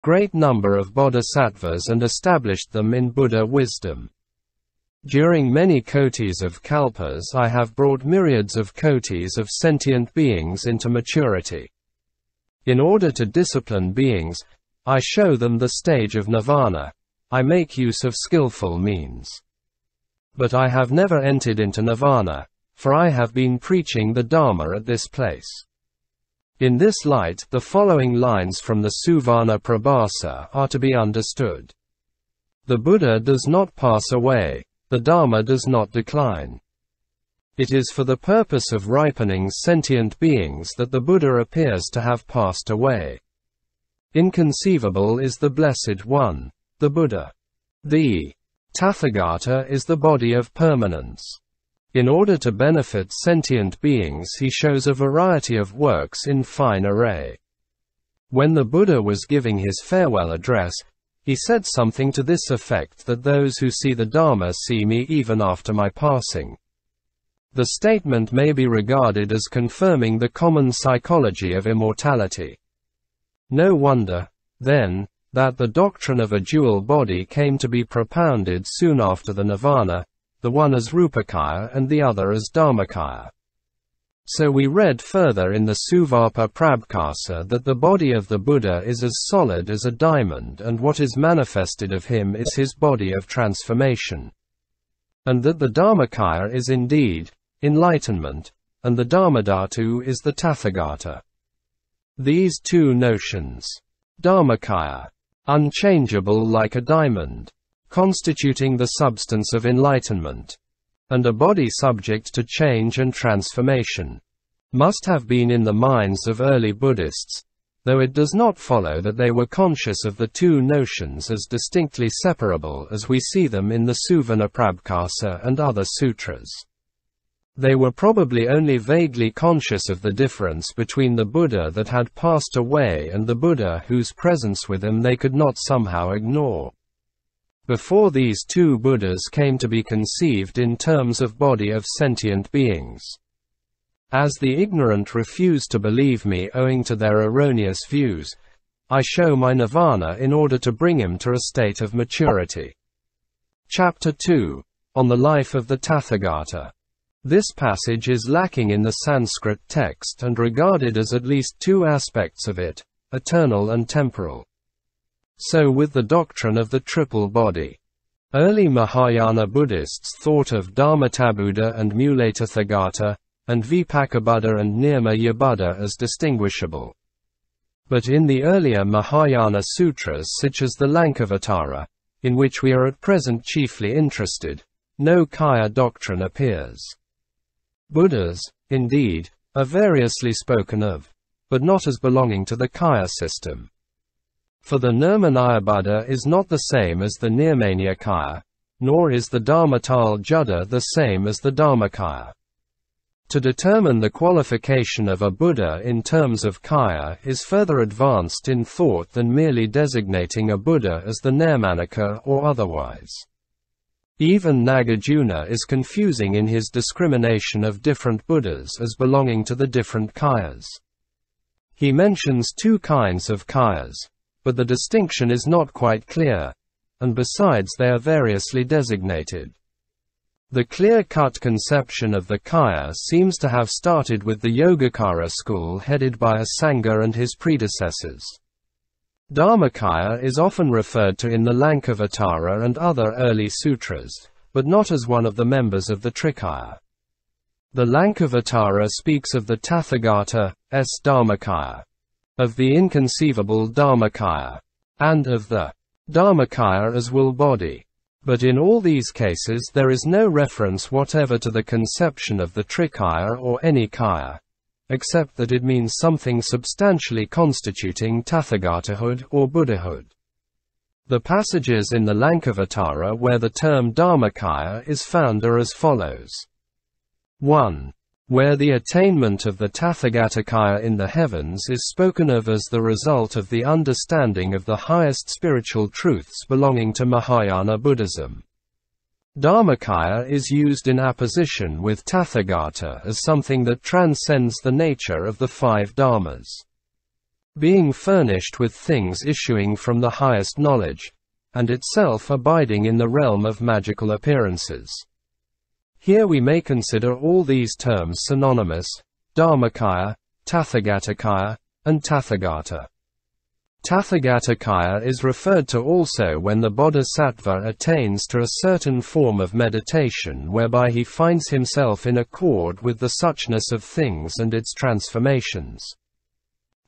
great number of bodhisattvas and established them in Buddha wisdom. During many kotis of kalpas I have brought myriads of kotis of sentient beings into maturity. In order to discipline beings, I show them the stage of nirvana. I make use of skillful means. But I have never entered into nirvana, for I have been preaching the Dharma at this place. In this light, the following lines from the Suvana prabhasa are to be understood. The Buddha does not pass away, the Dharma does not decline. It is for the purpose of ripening sentient beings that the Buddha appears to have passed away. Inconceivable is the Blessed One, the Buddha. The Tathagata is the body of permanence. In order to benefit sentient beings, he shows a variety of works in fine array. When the Buddha was giving his farewell address, he said something to this effect, that those who see the Dharma see me even after my passing. The statement may be regarded as confirming the common psychology of immortality. No wonder, then, that the doctrine of a dual body came to be propounded soon after the Nirvana, the one as Rupakaya and the other as Dharmakaya. So we read further in the Suvapa Prabhasa that the body of the Buddha is as solid as a diamond, and what is manifested of him is his body of transformation. And that the Dharmakaya is indeed enlightenment, and the Dharmadhatu is the Tathagata. These two notions, Dharmakaya, unchangeable like a diamond, constituting the substance of enlightenment, and a body subject to change and transformation, must have been in the minds of early Buddhists, though it does not follow that they were conscious of the two notions as distinctly separable as we see them in the Suvana Prabhasa and other sutras. They were probably only vaguely conscious of the difference between the Buddha that had passed away and the Buddha whose presence with them they could not somehow ignore. Before these two Buddhas came to be conceived in terms of body of sentient beings. As the ignorant refuse to believe me owing to their erroneous views, I show my nirvana in order to bring him to a state of maturity. Chapter 2. On the life of the Tathagata. This passage is lacking in the Sanskrit text and regarded as at least two aspects of it, eternal and temporal. So with the doctrine of the triple body. Early Mahayana Buddhists thought of Dharmatabuddha and Mulatathagata, and Vipakabuddha and Nirmaya-Buddha as distinguishable. But in the earlier Mahayana sutras such as the Lankavatara, in which we are at present chiefly interested, no Kaya doctrine appears. Buddhas, indeed, are variously spoken of, but not as belonging to the Kaya system. For the Nirmanaya Buddha is not the same as the Nirmania Kaya, nor is the Dharmatal Juddha the same as the Dharmakaya. To determine the qualification of a Buddha in terms of Kaya is further advanced in thought than merely designating a Buddha as the Nirmanaka or otherwise. Even Nagarjuna is confusing in his discrimination of different Buddhas as belonging to the different Kayas. He mentions two kinds of Kayas, but the distinction is not quite clear, and besides they are variously designated. The clear-cut conception of the Kaya seems to have started with the Yogacara school headed by Asanga and his predecessors. Dharmakaya is often referred to in the Lankavatara and other early sutras, but not as one of the members of the Trikaya. The Lankavatara speaks of the Tathagata's Dharmakaya, of the inconceivable Dharmakaya, and of the Dharmakaya as will body. But in all these cases there is no reference whatever to the conception of the Trikaya or any Kaya, except that it means something substantially constituting Tathagatahood or Buddhahood. The passages in the Lankavatara where the term Dharmakaya is found are as follows. 1. Where the attainment of the Tathagatagata in the heavens is spoken of as the result of the understanding of the highest spiritual truths belonging to Mahayana Buddhism. Dharmakaya is used in apposition with Tathagata as something that transcends the nature of the five dharmas. being furnished with things issuing from the highest knowledge, and itself abiding in the realm of magical appearances. Here we may consider all these terms synonymous: Dharmakaya, Tathagatagata, and Tathagata. Tathagatagata is referred to also when the bodhisattva attains to a certain form of meditation whereby he finds himself in accord with the suchness of things and its transformations.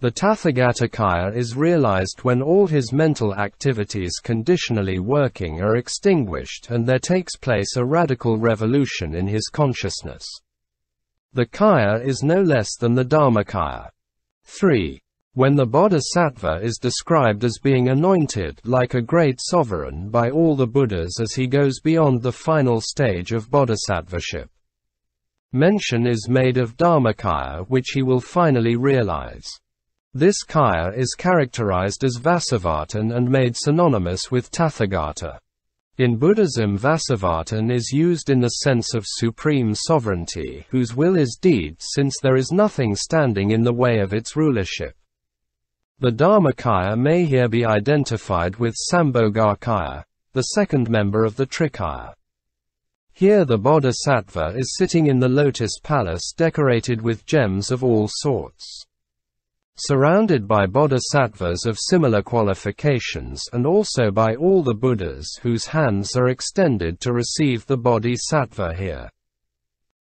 The Tathagatagata is realized when all his mental activities conditionally working are extinguished and there takes place a radical revolution in his consciousness. The kaya is no less than the Dharmakaya. 3. When the bodhisattva is described as being anointed like a great sovereign by all the Buddhas as he goes beyond the final stage of bodhisattvaship. Mention is made of Dharmakaya which he will finally realize. This kaya is characterized as Vasavatan and made synonymous with Tathagata. In Buddhism, Vasavatan is used in the sense of supreme sovereignty whose will is deed, since there is nothing standing in the way of its rulership. The Dharmakaya may here be identified with Sambhogakaya, the second member of the Trikaya. Here the bodhisattva is sitting in the lotus palace decorated with gems of all sorts. Surrounded by bodhisattvas of similar qualifications and also by all the Buddhas whose hands are extended to receive the bodhisattva here.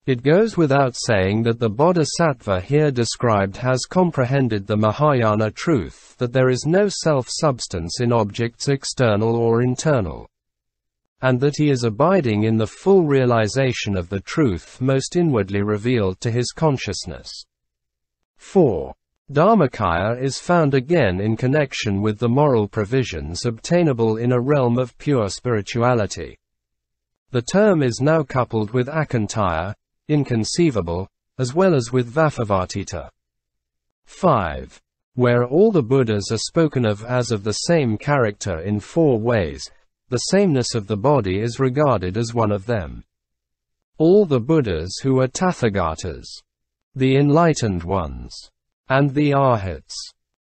It goes without saying that the bodhisattva here described has comprehended the Mahayana truth that there is no self-substance in objects external or internal, and that he is abiding in the full realization of the truth most inwardly revealed to his consciousness. 4. Dharmakaya is found again in connection with the moral provisions obtainable in a realm of pure spirituality. The term is now coupled with akantaya, inconceivable, as well as with vapavatita. 5. Where all the Buddhas are spoken of as of the same character in 4 ways, the sameness of the body is regarded as one of them. All the Buddhas who are Tathagatas, the enlightened ones, and the Arhats,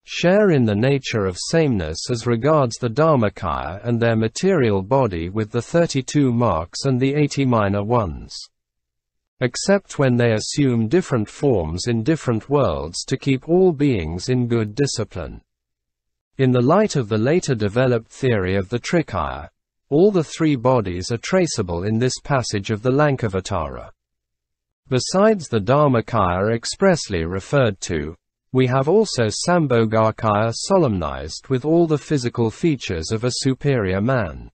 share in the nature of sameness as regards the Dharmakaya and their material body with the 32 marks and the 80 minor ones. Except when they assume different forms in different worlds to keep all beings in good discipline. In the light of the later developed theory of the Trikaya, all the 3 bodies are traceable in this passage of the Lankavatara. Besides the Dharmakaya expressly referred to, we have also Sambhogakaya solemnized with all the physical features of a superior man.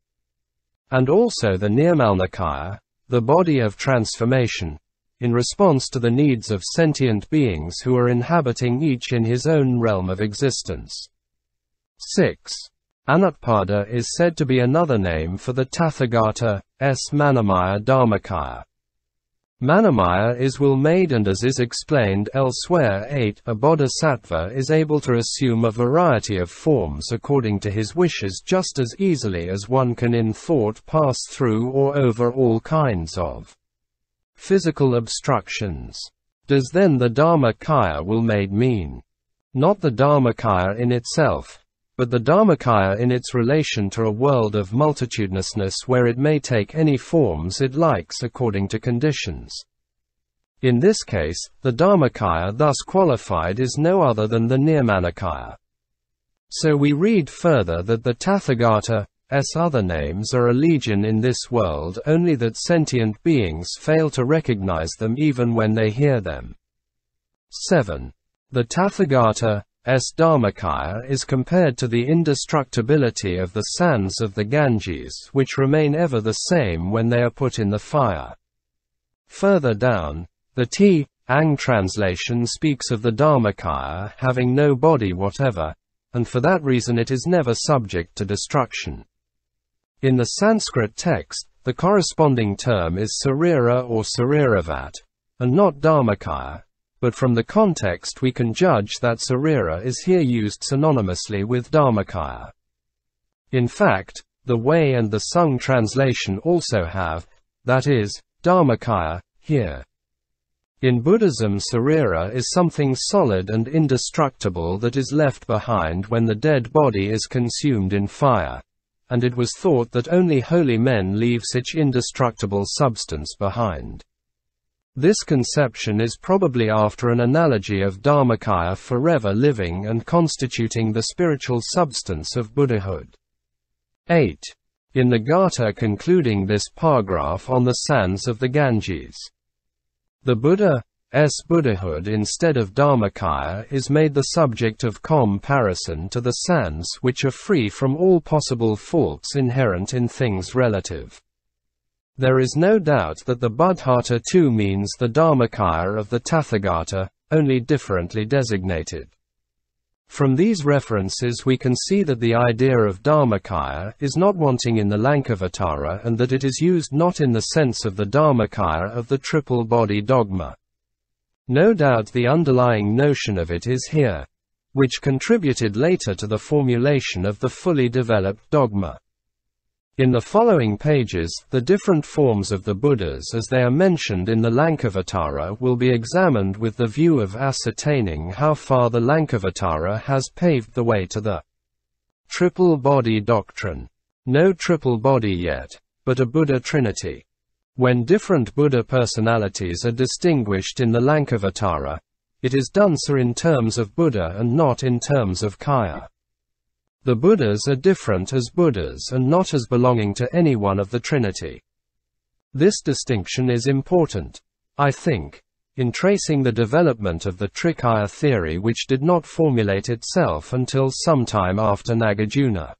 And also the Nirmalakaya, the body of transformation, in response to the needs of sentient beings who are inhabiting each in his own realm of existence. 6. Anutpada is said to be another name for the Tathagata's Manamaya Dharmakaya. Manamaya is will-made, and as is explained elsewhere 8, a bodhisattva is able to assume a variety of forms according to his wishes just as easily as one can in thought pass through or over all kinds of physical obstructions. Does then the Dharmakaya will-made mean? Not the Dharmakaya in itself, but the Dharmakaya in its relation to a world of multitudinousness where it may take any forms it likes according to conditions. In this case, the Dharmakaya thus qualified is no other than the Nirmanakaya. So we read further that the Tathagata's other names are a legion in this world, only that sentient beings fail to recognize them even when they hear them. 7. The Tathagata's Dharmakaya is compared to the indestructibility of the sands of the Ganges, which remain ever the same when they are put in the fire. Further down, the Ang translation speaks of the Dharmakaya having no body whatever, and for that reason it is never subject to destruction. In the Sanskrit text, the corresponding term is Sarira or Sariravat, and not Dharmakaya, but from the context we can judge that Sarira is here used synonymously with Dharmakaya. In fact, the Wei and the Sung translation also have, that is, Dharmakaya, here. In Buddhism, sarira is something solid and indestructible that is left behind when the dead body is consumed in fire, and it was thought that only holy men leave such indestructible substance behind. This conception is probably after an analogy of Dharmakaya forever living and constituting the spiritual substance of Buddhahood. 8. In the Gata concluding this paragraph on the sands of the Ganges, the Buddha's Buddhahood instead of Dharmakaya is made the subject of comparison to the sands which are free from all possible faults inherent in things relative. There is no doubt that the Buddhata too means the Dharmakaya of the Tathagata, only differently designated. From these references we can see that the idea of Dharmakaya is not wanting in the Lankavatara and that it is used not in the sense of the Dharmakaya of the triple body dogma. No doubt the underlying notion of it is here, which contributed later to the formulation of the fully developed dogma. In the following pages, the different forms of the Buddhas as they are mentioned in the Lankavatara will be examined with the view of ascertaining how far the Lankavatara has paved the way to the triple body doctrine. No triple body yet, but a Buddha trinity. When different Buddha personalities are distinguished in the Lankavatara, it is done so in terms of Buddha and not in terms of Kaya. The Buddhas are different as Buddhas and not as belonging to any one of the Trinity. This distinction is important, I think, in tracing the development of the Trikaya theory which did not formulate itself until some time after Nagarjuna.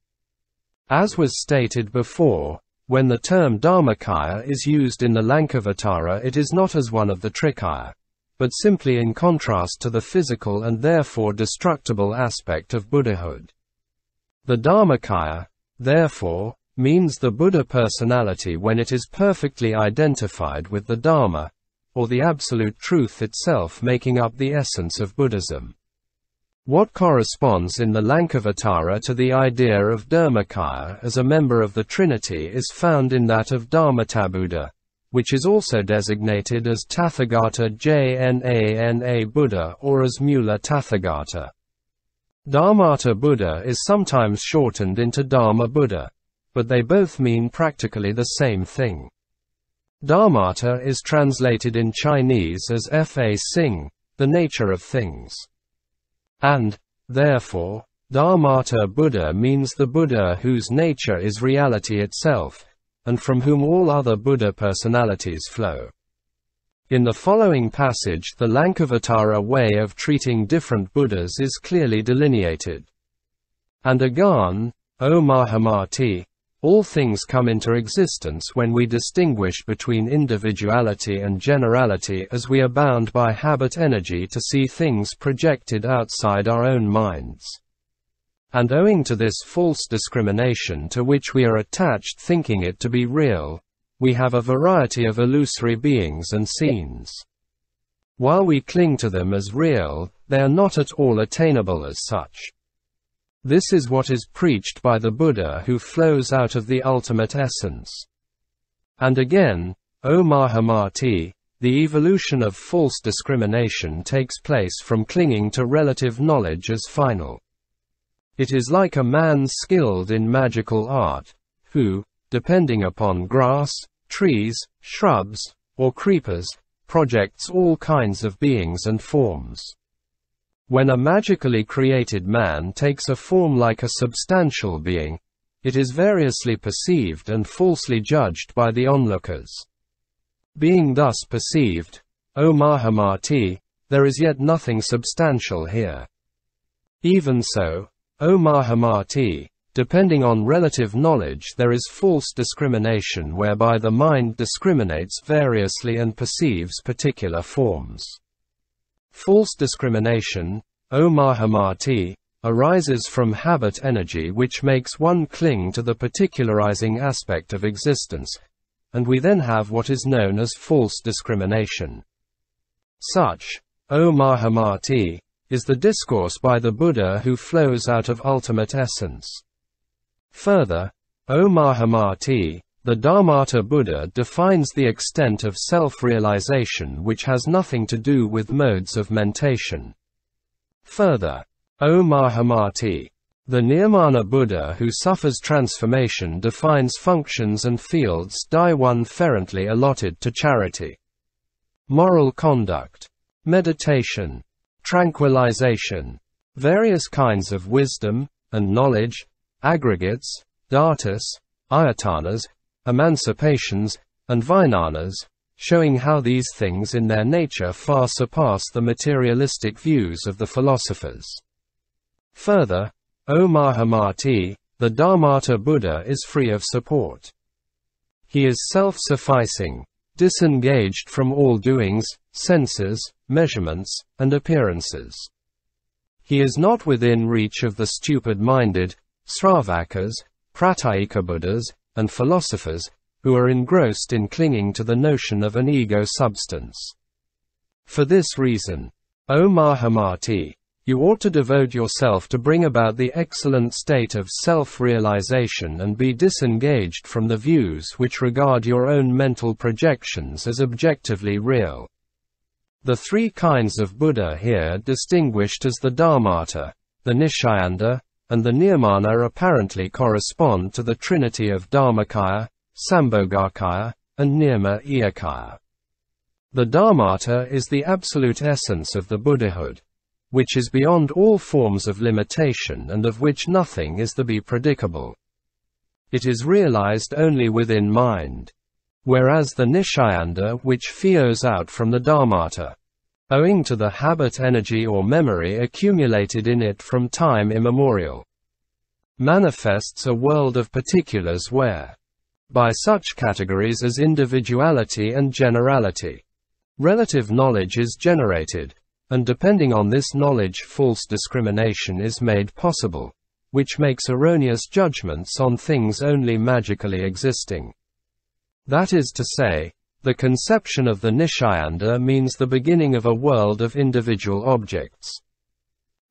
As was stated before, when the term Dharmakaya is used in the Lankavatara it is not as one of the Trikaya, but simply in contrast to the physical and therefore destructible aspect of Buddhahood. The Dharmakaya, therefore, means the Buddha personality when it is perfectly identified with the Dharma, or the absolute truth itself making up the essence of Buddhism. What corresponds in the Lankavatara to the idea of Dharmakaya as a member of the Trinity is found in that of Dharmatabuddha, which is also designated as Tathagata Jnana Buddha or as Mula Tathagata. Dharmata Buddha is sometimes shortened into Dharma Buddha, but they both mean practically the same thing. Dharmata is translated in Chinese as Fa Sing, the nature of things. And, therefore, Dharmata Buddha means the Buddha whose nature is reality itself, and from whom all other Buddha personalities flow. In the following passage the Lankavatara way of treating different Buddhas is clearly delineated. And again, O Mahamati, all things come into existence when we distinguish between individuality and generality as we are bound by habit energy to see things projected outside our own minds. And owing to this false discrimination to which we are attached thinking it to be real, we have a variety of illusory beings and scenes. While we cling to them as real, they are not at all attainable as such. This is what is preached by the Buddha who flows out of the ultimate essence. And again, O Mahamati, the evolution of false discrimination takes place from clinging to relative knowledge as final. It is like a man skilled in magical art, who, depending upon grass, trees, shrubs, or creepers, projects all kinds of beings and forms. When a magically created man takes a form like a substantial being, it is variously perceived and falsely judged by the onlookers. Being thus perceived, O Mahamati, there is yet nothing substantial here. Even so, O Mahamati, depending on relative knowledge there is false discrimination whereby the mind discriminates variously and perceives particular forms. False discrimination, O Mahamati, arises from habit energy which makes one cling to the particularizing aspect of existence, and we then have what is known as false discrimination. Such, O Mahamati, is the discourse by the Buddha who flows out of ultimate essence. Further, O Mahamati, The Dharmata Buddha defines the extent of self-realization, which has nothing to do with modes of mentation. Further, O Mahamati, the Nirvana Buddha who suffers transformation defines functions and fields differently allotted to charity, moral conduct, meditation, tranquilization, various kinds of wisdom and knowledge, aggregates, dhatus, ayatanas, emancipations, and vijnanas, showing how these things in their nature far surpass the materialistic views of the philosophers. Further, O Mahamati, the Dharmata Buddha is free of support. He is self-sufficing, disengaged from all doings, senses, measurements, and appearances. He is not within reach of the stupid-minded, Sravakas, Pratyeka Buddhas, and philosophers, who are engrossed in clinging to the notion of an ego substance. For this reason, O Mahamati, you ought to devote yourself to bring about the excellent state of self-realization and be disengaged from the views which regard your own mental projections as objectively real. The three kinds of Buddha here distinguished as the Dharmata, the Nishayanda, and the Nirvana apparently correspond to the trinity of Dharmakaya, Sambhogakaya, and Nirma-iyakaya. The Dharmata is the absolute essence of the Buddhahood, which is beyond all forms of limitation and of which nothing is to be predicable. It is realized only within mind. Whereas the Nishayanda, which flows out from the Dharmata, owing to the habit, energy or memory accumulated in it from time immemorial, manifests a world of particulars where, by such categories as individuality and generality, relative knowledge is generated, and depending on this knowledge false discrimination is made possible, which makes erroneous judgments on things only magically existing. That is to say, the conception of the Nishayanda means the beginning of a world of individual objects.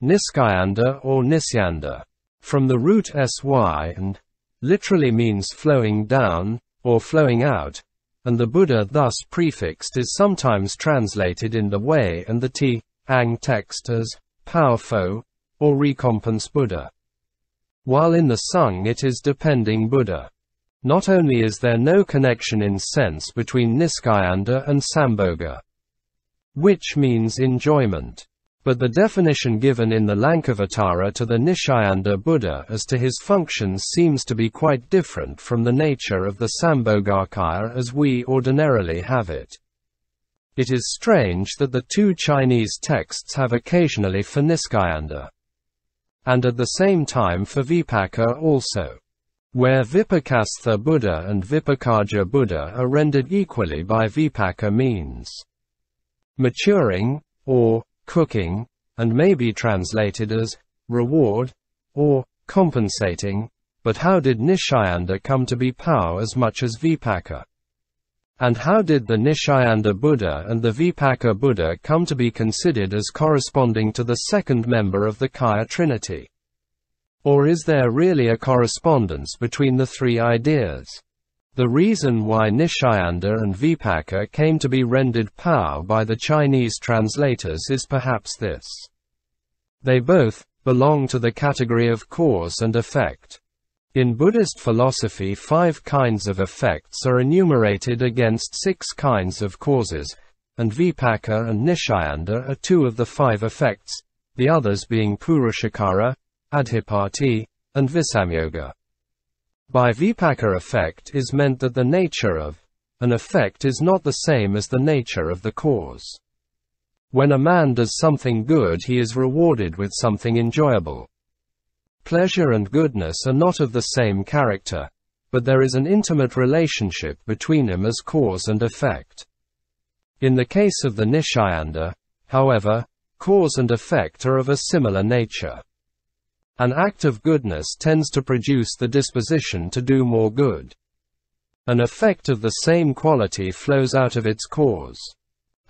Niskayanda or Nisyanda, from the root sy and, literally means flowing down, or flowing out, and the Buddha thus prefixed is sometimes translated in the Way and the Ang text as Powerful, or Recompense Buddha, while in the Sung it is Depending Buddha. Not only is there no connection in sense between Niskayanda and Sambhoga, which means enjoyment, but the definition given in the Lankavatara to the Nishayanda Buddha as to his functions seems to be quite different from the nature of the Sambhogakaya as we ordinarily have it. It is strange that the two Chinese texts have occasionally for Niskayanda, and at the same time for Vipaka also, where Vipakastha Buddha and Vipakaja Buddha are rendered equally by Vipaka means maturing, or cooking, and may be translated as reward, or compensating, but how did Nishayanda come to be power as much as Vipaka? And how did the Nishayanda Buddha and the Vipaka Buddha come to be considered as corresponding to the second member of the Kaya Trinity? Or is there really a correspondence between the three ideas? The reason why Nishayanda and Vipaka came to be rendered power by the Chinese translators is perhaps this. They both belong to the category of cause and effect. In Buddhist philosophy 5 kinds of effects are enumerated against 6 kinds of causes, and Vipaka and Nishayanda are 2 of the 5 effects, the others being Purushakara, Adhipati, and Visamyoga. By Vipaka effect is meant that the nature of an effect is not the same as the nature of the cause. When a man does something good he is rewarded with something enjoyable. Pleasure and goodness are not of the same character, but there is an intimate relationship between them as cause and effect. In the case of the Nishayanda, however, cause and effect are of a similar nature. An act of goodness tends to produce the disposition to do more good. An effect of the same quality flows out of its cause.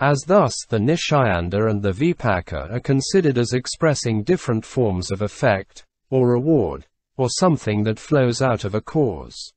As thus the Nishayanda and the Vipaka are considered as expressing different forms of effect, or reward, or something that flows out of a cause.